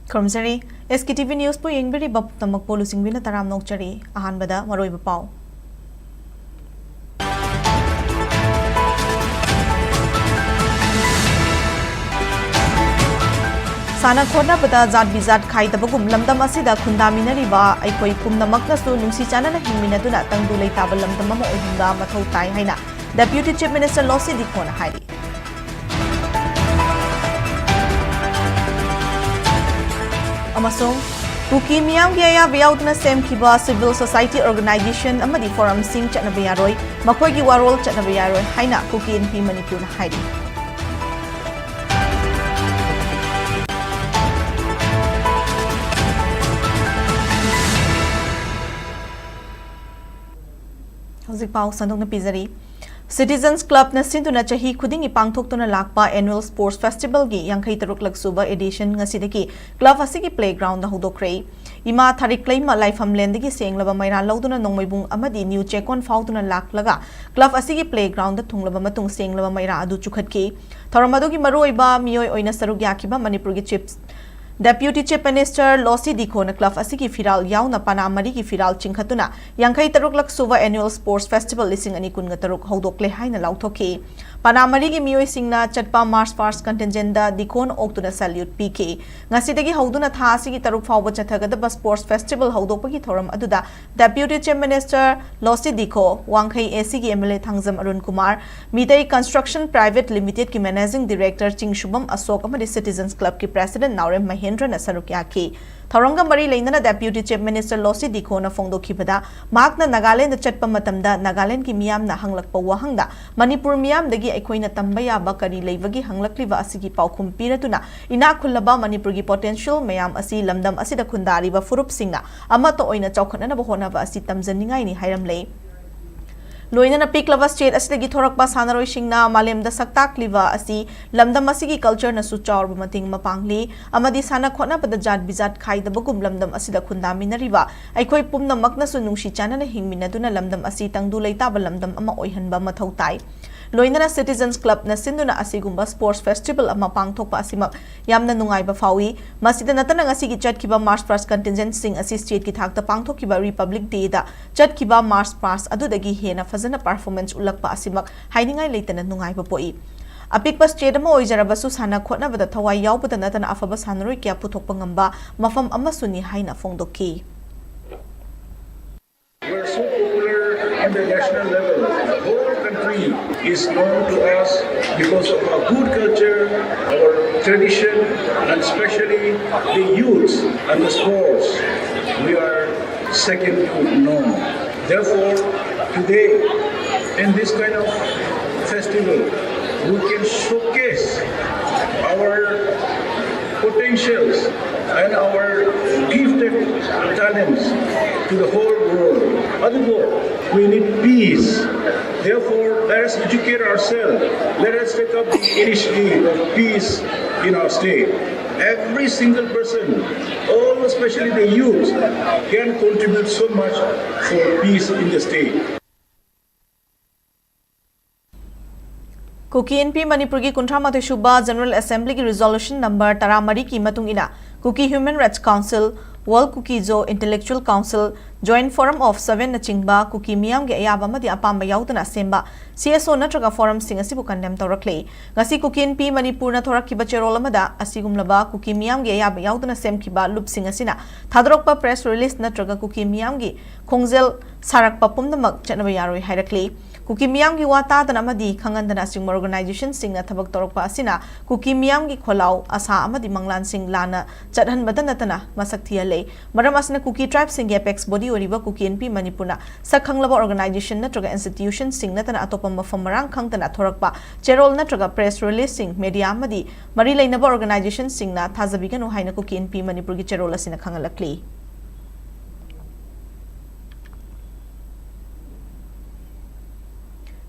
Kromzari, Sktv'S News po yengbiri bap tamak polo singbina taram nokchari ahan bada maroi bapaw. Sana khona bada zat bizat khai tabagum lamdam asida khundaminari ba aikoi pumnamak nasu nungsi chana na hingmina duna tangdu lei tabal lamdam ama ohinga mathau tai haina Deputy Chief Minister Losi Dikhona hairi. Amasong Kuki miyam gi aya biyaudna sem kiba civil society organization amadi forum sing chatnaba yaroi makhoi gi warol chatnaba yaroi haina Kuki Inpi Manipur na hairi. Hauzik pau sandok na pizari Citizens Club na sinduna chahi khuding ipangthok tuna lakpa annual sports festival gi yankhai taruk laksuba edition ngasidaki club asigi playground na hodokre ima tharik claima life hamland gi senglaba maira loduna nongmaibung amadi new chekon fauduna laklaga club asigi playground da thunglaba matung senglaba maira adu chukhatki thoramadu gi maroiba miyoi oina saruk yakiba Manipur gi chips Deputy Chief Minister Losi Dikhona Club asigi firal yauna panamari gi firal chingkhatuna yankhai taruk lak suba annual sports festival lising ani kun taruk hodokle haina lauthoki panamari gi miyoi singna chatpa march past contingent da Dikhon oktuna salute pk ngasidagi hoduna tha asigi taruk fawba chathagadaba sports festival hodokpagi thoram aduda Deputy Chief Minister Losi Dikho wangkhai AC gi MLA Thangjam Arun Kumar Midai Construction Private Limited ki Managing Director Chingshubam Asok amadi Citizens Club ki President Naurem Mahendra na saruk yaki Tharanga mari leinana Deputy Chief Minister Losi Dikhona phongdokhibada makna Nagaland chatpa matamda Nagaland ki miyam na hanglakpa wahangda Manipur miyam dagi aikoina tamba yaba kari leibagi hanglakliba asigi paukhum piratuna ina khullaba Manipur gi potential mayam asi lamdam asida khundariba furup singna amato oina chawkhanana ba honaba asi tamjaningai ni hairamlei Loina na piklava state asigi thorakpa sanaroi singna malemda saktak liva asi lamdam asigi culture na su chawr mating mapangli amadi sana khona pada jat bizat khai da bagum lamdam asida khundaminariba aikoi pumna makna su nungsi chana na hingmina duna lamdam asi tangdu leita ba lamdam ama oihanba mathau tai Loina na Citizens Club na sinduna asigumba sports festival ama pangthokpa asimak yamna nungaiba fawi masida natana ngasigi chatkiba march past contingent sing asi state ki thakta pangthokiba Republic Day da chatkiba march past adudagi hena fazana performance ulakpa asimak hainingai leitana nungaiba poi apikpa state ama oijarabasu sana khotna bada thawai yaubada natana afaba sanaroi kya puthokpa ngamba mafam ama suni haina phongdoki We are so popular at the national level. The whole country is known to us because of our good culture, our tradition, and especially the youth and the sports. We are second to none. Therefore, today, in this kind of festival, we can showcase our potentials and our gifted talents to the whole world. Otherwise, we need peace. Therefore, let us educate ourselves. Let us take up the initiative of peace in our state. Every single person, all especially the youth, can contribute so much for peace in the state. Kuki Inpi Manipur ki kunthamathoi suba General Assembly ki resolution number 13 ki matung ina Kuki Human Rights Council World Kuki Zo Intellectual Council Joint Forum of 7 na chingba Kuki miyam ge ayaba madi apamba yaudana semba CSO natraga forum sing asibu condemn torakle ngasi Kuki Inpi Manipur na thorakiba cherol amada asigumlaba Kuki miyam ge ayaba yaudana semkiba loop sing asina thadrokpa press release natraga Kuki miyam gi khongzel sarakpa pumnamak chatnaba yaroi hairakle Kuki miyam gi wata dana amadi khangandana sing organization sing na thabak torokpa asina Kuki miyam gi kholau asa amadi manglan sing lana chathan badanatana masak thiale maram asna Kuki tribe sing apex body oriba Kuki Inpi Manipur na sakhanglaba organization natraga institution sing natana atopa mafam marang khangtana thorakpa cherol natraga press release sing media amadi mari leinaba organization sing na thazabiganu haina Kuki Inpi Manipur gi cherol asina khangalakli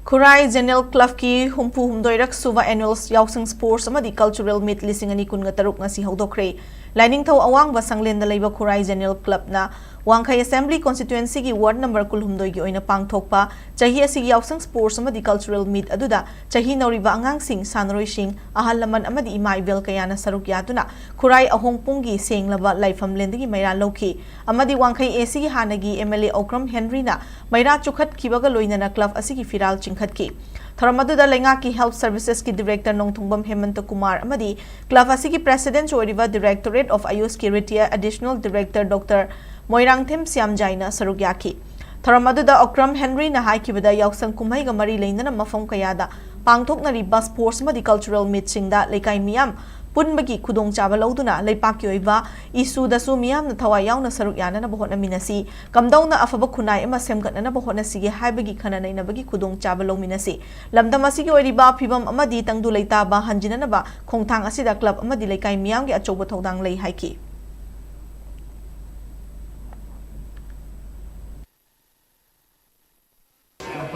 Kurai General Club ki humpu humdoirak suva annual yausang sports amadi cultural meet lising ani kun nga taruk ngasi hodokre Lainingthau awangba sanglenda leiba Khurai General Club na Wangkhai Assembly Constituency ki Ward number kulhumdoi gi oina pangthokpa chahi asigi yausang sports amadi cultural meet aduda chahi nauriba angang sing sanroi sing ahal laman amadi imai bel kayana saruk yaduna Khurai ahongpung gi senglaba laifam lendagi maira lokhi amadi Wangkhai AC gi hanagi MLA Okram Henry na maira chukhat kibaga loinana club asigi firal chingkhat ki Tharamadуда Lenga ki Health Services ki Director Nongthongbam Hemanta Kumar amadi club asigi President Choiriva Directorate of Ayush ki Retired Additional Director Dr. Moirangthem Siamjaina Sarugyaki Tharamadуда Okram Henry na haikibada yausang kumhai ga mari leinana mafam kayada pangthoknariba sports madi cultural meet singda lekai miyam punbagi khudong chaba lauduna leipak ki oiba isu dasu miyam na thawai yauna saruk yana na bohona minasi kamdauna afaba khunai ema semgatna na bohona sige haibagi khana naina bagi khudong chaba lo minasi lamdam asigi oiriba phibam amadi tangdu leita ba hanjina na ba khongthang asida club amadi lekai miyam gi achoba thodang lei haiki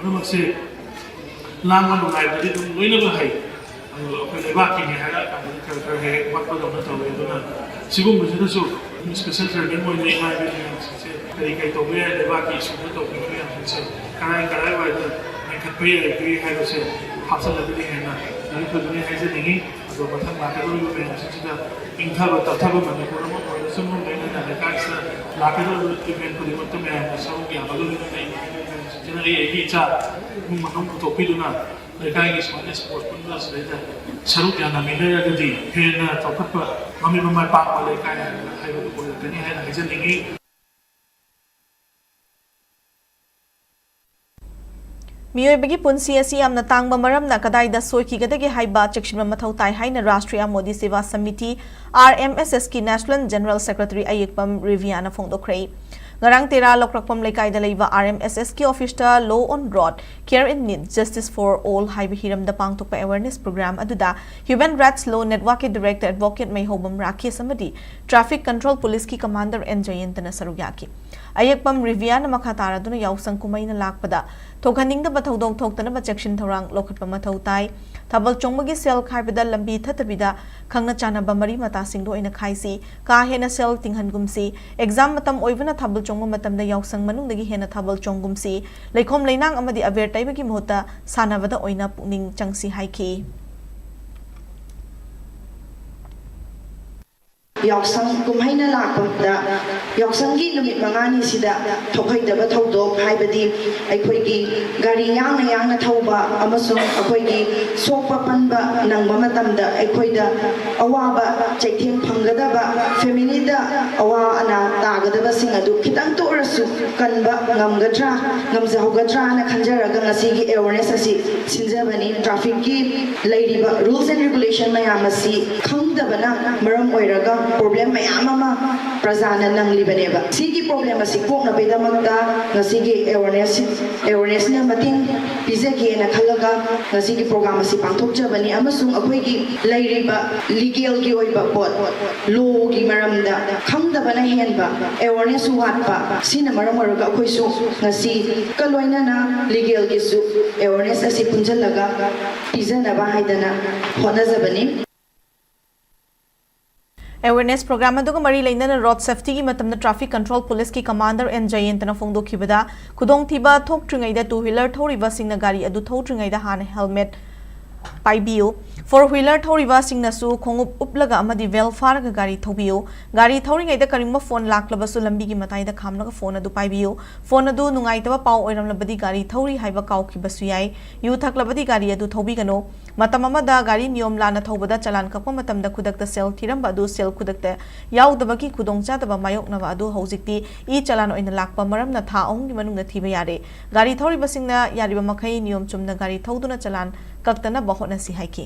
से लांगा नुंगाइबदि दुम लोइनबो हाय अखोय लेबाकिनि हारा कर हे वाटबो दंना तवे दुना सिगुमबसिदसु special training मोइने माइबे से कई तोबे लेबाकि सुबो तोबे से काराय वाइदा मेखपे कि हायबसे हासलदि हेना ननि फुदनि हायजे निगि अदो मथां लाकेदो युबे सिदा इंथाबो तथाबो मनिपुर म सुमु लेना लेकासा लाकेदो इवेंट फुदि मत मे सौ कि आबगो लेना Generally, a cha mung to piduna the guy is one sports pundas later. Sarukana Miller the Pena Topapa, Mami my papa like I would penny had a generally. Miyoibagi punsi asi amna tangba maram na kadaida soiki gadagi haiba chekshima mathau tai haina Rashtriya Modi Seva Samiti RMSS ki National General Secretary Ayekpam Riviana Phongdokhrei Ngarang tera lokrakpam lekai da leiba RMSS ki officer Law on Road Care in Need Justice for All haiba hiram da pangtokpa awareness program aduda Human Rights Law Network ki Director Advocate Mayhobam Rakhi samadi Traffic Control Police ki Commander N Jayantana Sarugyaki Ayekpam Riviana makhatara duna yausang kumaina lakpada Tokhaning da bathodong thoktana ba section thorang lokhatpa mathau tai Thabal chongmagi sel khaibada lambi thatabida khangna chana ba mari mata singdo ina khaisi ka hena sel tinghangumsi exam matam oibana thabal chongma matam da yausang manungdagi hena thabal chongumsi leikhom leinang amadi aver taibagi mohota sanabada oina pukning changsi haiki Yausang kumhaina lakpamda yausangi numit mangani sida thokhaidaba thodok haibadi aikhoigi gari yangna thauba amasung akhoigi sokpa panba nangba matamda aikhoida awaba chaitheng phanggadaba family da awa ana tagadaba sing adu khitang to rasu kanba ngamgadra ngamjahaugadra na khanjaraga ngasigi awareness asi sinjabani traffic ki leiriba rules and regulation mayam asi khangdabana maram oiraga problem mayam ama prajana nanglibane ba sigi problem asi pokna bedamakta ngasigi awareness na mating pizagi na khalaga ngasigi program asi pangthokjabani amasung akhoigi leiriba legal gi oiba pot law gi maramda khangdabana henba awareness watpa sina maram oraga akhoisu ngasi kaloina na legal gi su awareness asi punjalaga pizana ba haidana honajabani Awareness program aduga mari leinana road safety ki matamna traffic control police ki commander N Jayantana phongdokhibada khudong thiba thok tringaida two wheeler thoriba singna gari adu thok tringaida han helmet paibiyo four wheeler thoriba singna su khongup uplaga amadi well faraga gari thobiyo gari thoringaida karimba phone laklabasu lambi gi matai da khamnaga phone adu paibiyo phone adu nungaitaba pau oiramlabadi gari thori haiba kaukhibasu yai yu thaklabadi gari adu thobigano matam amada gari niyom lana thobada chalan kakpa matamda khudakta sel thiramba adu sel khudakta yaudabagi khudongcha daba mayoknaba adu hojikti e chalan oina lakpa maramna tha ahum gi manungna thiba yare gari thoriba singna yariba makhai niyom chumna gari thoduna chalan kaktana bahona si haiki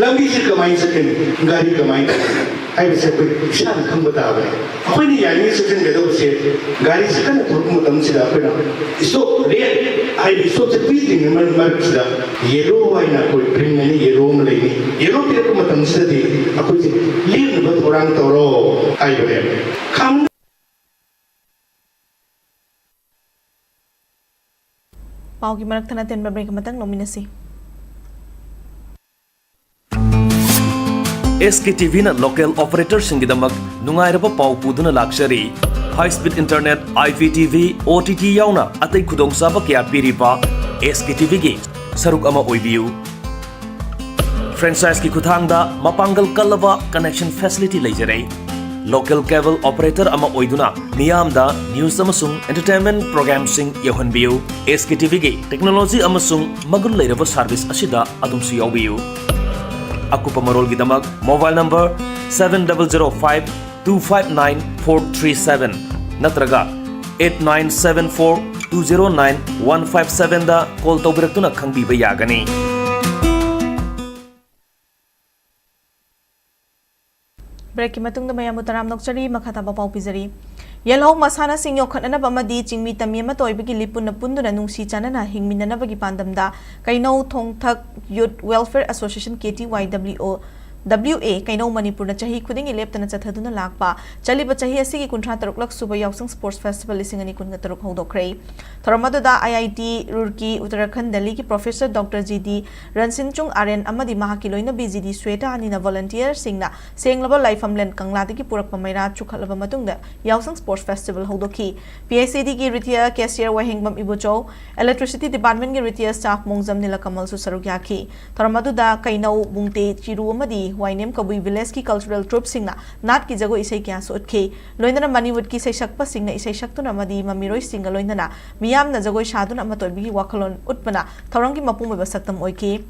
lambi se kamai sakin gari kamai ai bisa koi shan kham batawe apoi ni yani section de do se gari se kan thur mu tam sida apoi na iso re ai iso se pi ding mar sida yero wai na koi bring ni yero ma lai ni yero pir ko matam sida di apoi se lin ba thorang toro ai re kham pau ki marak thana ten ba break matang nominasi SKTV na local operator singidamak nungairaba pau puduna lakshari high speed internet IPTV OTT yauna atai khudong saba kya piriba SKTV gi saruk ama oibiu franchise ki kuthangda mapangal kalava connection facility leijare local cable operator ama oiduna miyamda news amasung entertainment program sing yohanbiu SKTV gi technology amasung magul leiraba service asida adumsu yawbiu akupa marol gidamak mobile number 7005259437 natraga 8974209157 da call tawbiratuna khangbiba yagani break ki matung da mayam utaram nokchari makhata ba pau pizari Lilong masana sing yokhatna ba madi chingmi tammi ma toibagi lipun punduna nungsi chanana hingminana bagi pandamda kaino thongthak youth welfare association KTYWO WA kaino Manipur na chahi khuding leptana chathaduna lakpa chaliba chahi asigi kunthra taruk lak suba yausang sports festival lisingani kunga taruk hodokhrei thoramadu da IIT Roorkee Uttarakhand Delhi ki professor Dr GD Ransinchung RN amadi mahaki loina BGD Sweta ani na volunteer singna senglaba lifeamland kangladi ki purak pamaira chukhalaba matungda yausang sports festival hodokhi PICD ki Ritya Cashier Wahingbam Ibucho electricity department ki Ritya staff Mongzam Nilakamal su sarugyaki thoramadu da kaino bungte chiru amadi Wainem Kabui village ki cultural troupe singna nat ki jago isai kya sotke loinana Manipur ki seishakpa singna isai shaktuna madi mamiroi singa loinana miyam na jagoi shaduna amatoibi wakhalon utpana thorangi mapum ba saktam oike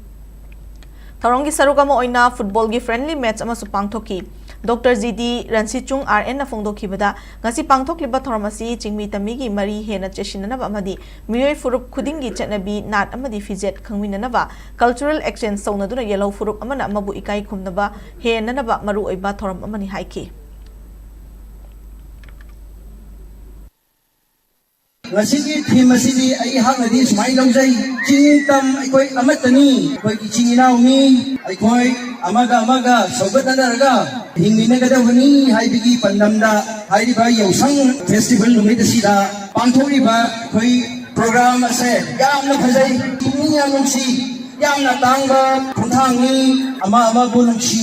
thorangi sarugama oina football gi friendly match ama su pangthoki Dr GD Ransinchung RN na phongdokhibada ngasi pangthokliba thoramasi chingmi tamigi mari hena cheshinana amadi miyoi furup khudingi chatnabi nat amadi fijet khangminana ba cultural exchange saunaduna yellow furup amana amabu ikai khumnaba hena ba maru oiba thoram amani haiki Ngasigi theme asidi ai hangadi sumai longjai chingtam aikoi amatani koi ki chinginau ni aikoi amaga sobatanaga hingminaga wani haibigi pandamda hairiba yausang festival numit asida pangthoriba koi program ase yamna phajai tumniya nungsi yamna tangba khunthangni ama bu nungsi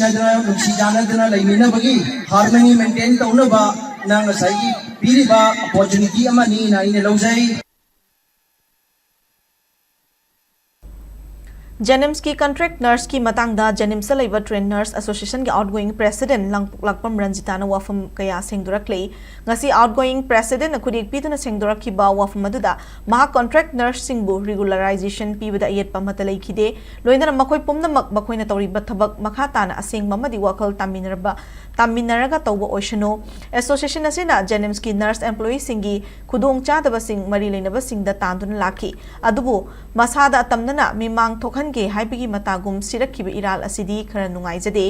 janadana laiminabagi harmony maintain taunaba nang sai piriba opportunity amani na ine lojai Jenims ki contract nurse ki matangda Jenims sa labor trained nurse association ki outgoing president Langpukpam Ranjitana wafam kaya sengdurakle ngasi outgoing president na kudik pituna sengdurak ba wafam maduda maha contract nurse singbu regularization pibada yet pamatalai khide loina makoi pumna makoi na tori bathabak makhata na aseng mamadi wakal taminaraga tawba oishano association asina Jenims ki nurse employee singi khudong chadaba sing mari leinaba singda tanduna lakhi adubu masada atamnana mimang thokhan ge haibigi matagum sirakhiba iral asidi khara nungaijade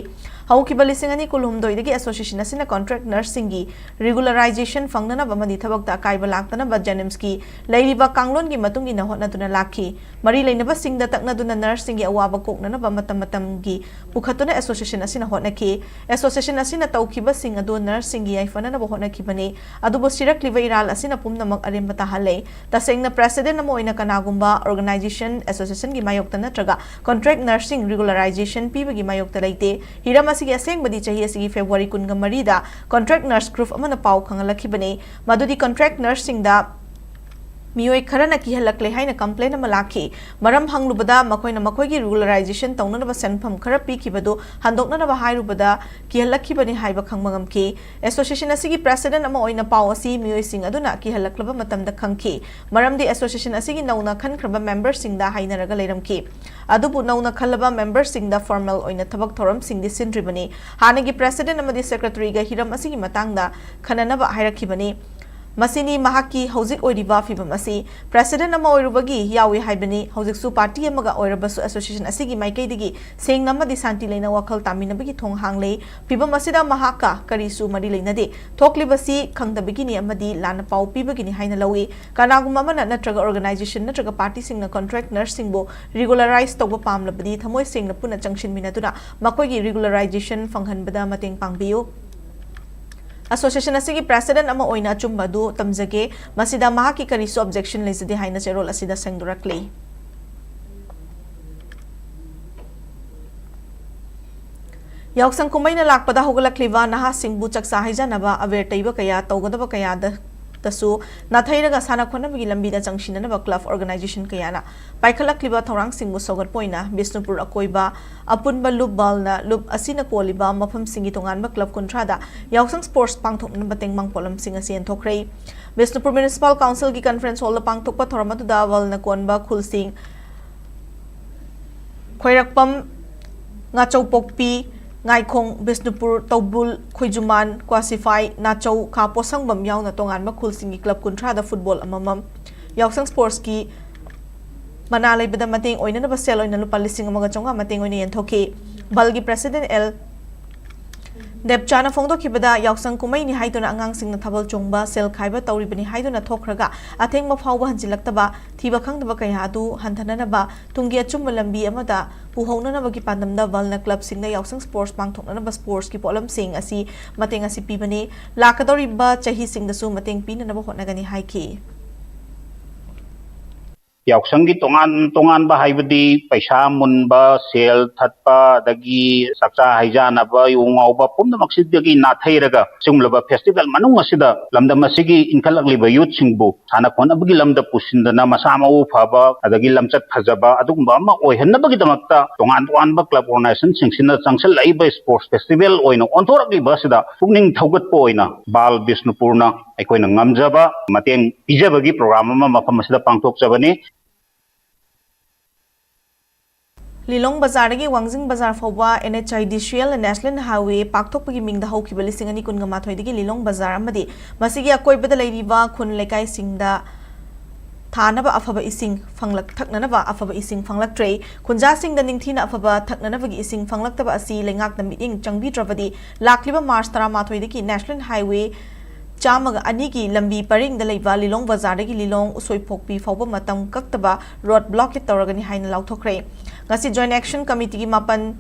haukiba lisingani kulumdoi dagi association asina contract nursing gi regularization fangnana bamadi thabakta kaiba laktana ba Jenims ki leiriba kanglon gi matung ina hotna tuna lakhi mari leinaba singda takna duna nursing gi awaba kokna ba matam gi pukhatuna association asina hotna ki association asina taukiba sing adu nursing gi aifana na hotna kibane adubo sirakliba iral asina pumna mak arembata hale tasengna president namo ina kanagumba organization association gi mayokta traga contract nursing regularization pibagi mayokta laite hiram asigi asengbadi chahi asigi February 13 da contract nurse group amana pau khangalakibane madudi contract nursing da miyoi kharana ki halakle haina complain ama lakhi maram hanglubada makoina makoigi regularization taunana ba senpham khara pi kibadu handokna ba hairubada ki halakhibani haiba khangmangam ki association asigi president ama oina pau asi miyoi sing aduna ki halaklaba matamda khangki maramdi association asigi nauna khankraba members sing da hainaraga leiramki adubu nauna khalaba members sing da formal oina thabak thoram sing di sindribani hanagi president amadi secretary ga hiram asigi matangda khanana ba hairakhibani Masini mahaki hauzik oiriba fibam asi president ama oirubagi yawi haibani hauzik su party amaga oirabasu association asigi maikai digi seng namadi santi leina wakal taminabagi thong hangle fibam asida mahaka karisu mari leinade thoklibasi khangdabigi ni amadi lana pau pibagi ni haina lawi kanagum amana natraga organization natraga party singna contract nursing bo regularize tawba pamlabadi thamoi singna puna changshin minaduna makoigi regularization fanghanbada mateng pangbiyo Association asigi president ama oina chumbadu tamjage masida mahaki karisu objection lezide haina cherol asida sengdurakle Yausang kumaina lakpada hogalakliba nahasingbu chaksa haijanaba awer taiba kaya tawgadaba kaya dasu nathairaga sana khonabagi lambida changsinanaba club organization kayana paikhalakliba thorangsingu sogat poina Bisnupur akoiba apunba lubbalna lub asina koliba mafam singi tonganba club kontrada Yausang sports pangthokna bateng mangpolam singa sen thokrai Bisnupur municipal council ki conference hall pangthokpa thoramatu da walna konba khulsing khoirakpam ngachau pokpi Ngaikong Bisnupur Taubul Khoijuman Kwasify Nachau Kha Posang Bam Yaw na tongan makhul singi club kuntra da football amamam Yausang sports ki manalay bida mating oina na basel oina lupa lising mga chonga mating oina yenthoki balgi president L Depchana Fongdo Kibada Yausang Kumay ni Haidona Angang Sing na Tabal Chongba Sel Kaiba Tauribani Haidona Tokraga Ateng Mafawba Hansilaktaba Tiba Kangdaba Kayadu Hantananaba Tungia Chumbalambi Amada Puhona Nabagi Pandamda Valna Club Sing na Yausang Sports Pangtoknaba Sports ki Polam Sing asi Mating asi Pibani Lakadoriba Chahi Sing da Su Mating Pina Nabahot Nagani Haiki Yausanggi tongan ba haibadi paisa munba sel thatpa dagi sakcha haijana ba yungau ba pumna maksidagi nathairaga sumlaba festival manung asida lamda masigi inkalakli ba youth singbu sana khona bagi lamda pusindana masama u phaba adagi lamchat phajaba adugba ma oihanna bagi damakta tongan ba club organization singsina changsal laiba sports festival oina onthoragi ba sida pukning thaugat po oina bal Bisnupurna aikoina ngamjaba mateng pijabagi program ama mafam asida pangthok jabani Lilong Bazar gi Wangjing Bazar Foba NHIDCL National Highway Pakthok pagi mingda haukiba lising ani kun gama thoidagi Lilong Bazar amadi masigi akoibada leiriba khun lekai singda thanaba afaba ising fanglak thaknanaba afaba ising fanglak trei khunja singda ningthina afaba thaknanaba gi ising fanglak taba asi lengak na meeting changbi travadi lakliba March 13 thoidagi National Highway Chamaga Aniki Lambi Paring the Leva Lilong Bazar gi Lilong usoi pokpi fawba matam kaktaba road blockade tawragani haina lauthokre ngasi Joint Action Committee ki mapan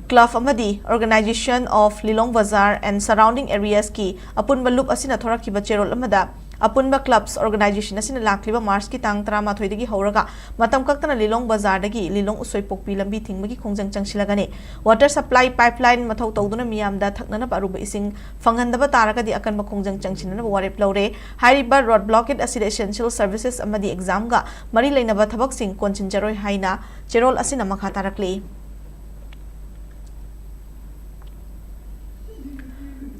Club Amadi Organization of Lilong Bazar and surrounding areas ki apun balup asina thorak ki bacherol amada apun ba clubs organization asina lakliba March ki tang 13 dagi horaga matam kaktana Lilong Bazar dagi Lilong usoi pokpi lambi thingmagi khongjang changsilagani water supply pipeline mathau tawduna miyamda thaknana baruba ising fanghandaba taragadi akan ba khongjang changsinana warep lawre hariba road blockade asida essential services amadi exam ga mari leinaba thabak sing konchinjaroi haina cherol asina makha tarakli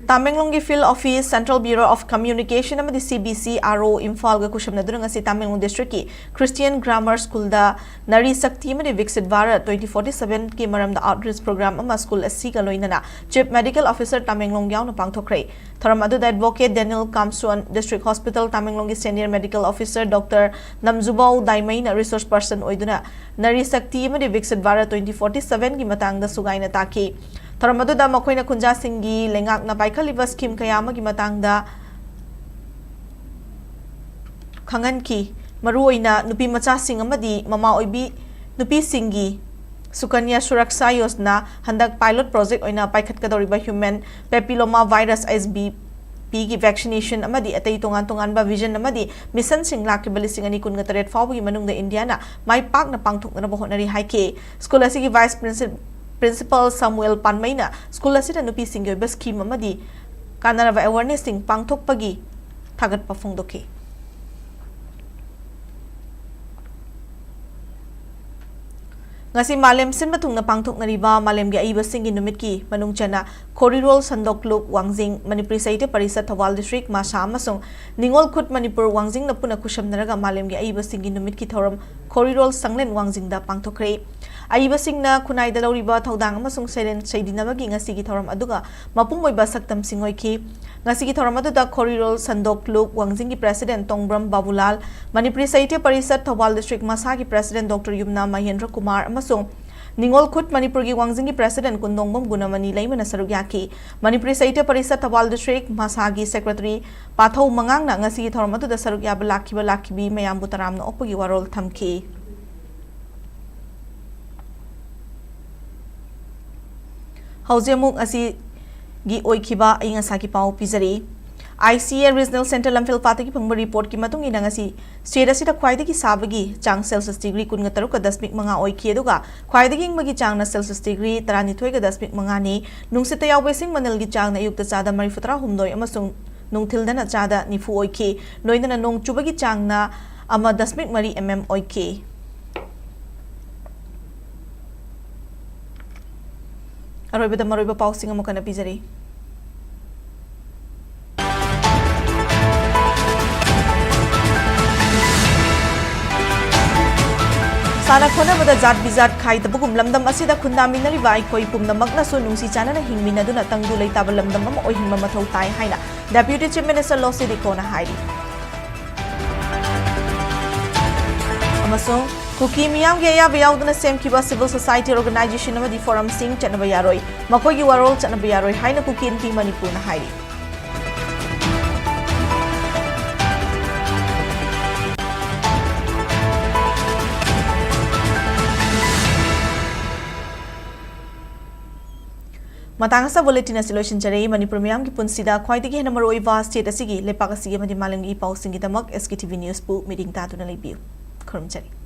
Tamenglong gi Field Office Central Bureau of Communication amadi CBC RO Imphal ga kushamna durang asi Tamenglong District ki Christian Grammar School da Nari Sakti amadi Viksit Bharat 2047 ki maram da outreach program ama school asi ga loinana Chief Medical Officer Tamenglong yaw na pangthokre tharam adu da Advocate Daniel Kamsuan District Hospital Tamenglong gi Senior Medical Officer Dr. Namzubau Daimai na resource person oiduna Nari Sakti amadi Viksit Bharat 2047 ki matang da sugay na taki Taramadu da makoy na kunja singi lengak na paikaliba scheme kayama gi matangda khangan ki maruoy na nupi macha sing amadi mama oibi nupi singi Sukanya Suraksha Yojana handak pilot project oina paikhat kadoriba human papilloma virus SBP gi vaccination amadi atay tongan ba vision amadi mission sing lakibali sing ani kun ngataret fawgi manungda India na mai pak na pangthok na bahonari haike school asigi vice Principal Samuel Panmaina school asida nupi singyo ba scheme amadi kanaraba awareness sing pangthok pagi thagat pa phongdoki ngasi malem sin batung na pangthok na riba malem gi aiba singi numit ki manung chana Korirol Sandokluk Wangjing Manipuri Saite Parisa Thawal District Masha amasung Ningol Khut Manipur Wangjing na puna kusham naraga malem gi aiba singi numit ki thoram Korirol Sanglen Wangjing da pangthokre aiba singna kunai da loriba thodang amasung selen saidinabagi ngasi gi thoram aduga mapung moiba saktam singoi ki ngasi gi thoram adu da Korirol Sandokluk Wangjing gi President Tongbram Babulal Manipuri Saite Parisa Thawal District Masha gi President Dr. Yumna Mahendra Kumar amasung Ningol Khut Manipur gi Wangjing gi President Kundongbom Gunamani Laimana Sarugyaki Manipuri Saite Parisa Thawal District Masha gi Secretary Pathau Mangang na ngasi gi thoram adu da sarugya lakibi mayam butaram na opagi warol thamki Haujemuk asi gi oikiba inga saki pau pizari ICA Regional Center Imphal Pataki Pangba report ki matung ina ngasi state asida khwaidagi sabagi chang Celsius degree 13.5 oiki aduga khwaidagi ingmagi chang na Celsius degree 12.5 ni nungsita yawbesing manil gi chang na yukta chada 43 amasung nungthildana chada nifu oiki noinana nong chubagi chang na ama 10.3 mm oiki aroibada maroiba pausing amo kana pizari Sana khona bada jat bizat khai tabugum lamdam asida khunda minari bai koi pumna magna so nungsi chana na hingmina duna tangdu lei tabal lamdam am ohinma mathau tai haina Deputy Chief Minister Losidi Kona hairi Amasong Kuki miyam ge ya bayawduna semkiba civil society organization amadi forum sing chanaba yaroi makoi gi warol chanaba yaroi haina Kuki Inpi Manipur na hairi Matang sa bulletin na solution jare Manipur miyam ki punsida khwaidagi hena maroi va state asigi lepak asigi amadi malangi pausing gidamak SKTV News pu meeting ta tuna lebiu khurumchari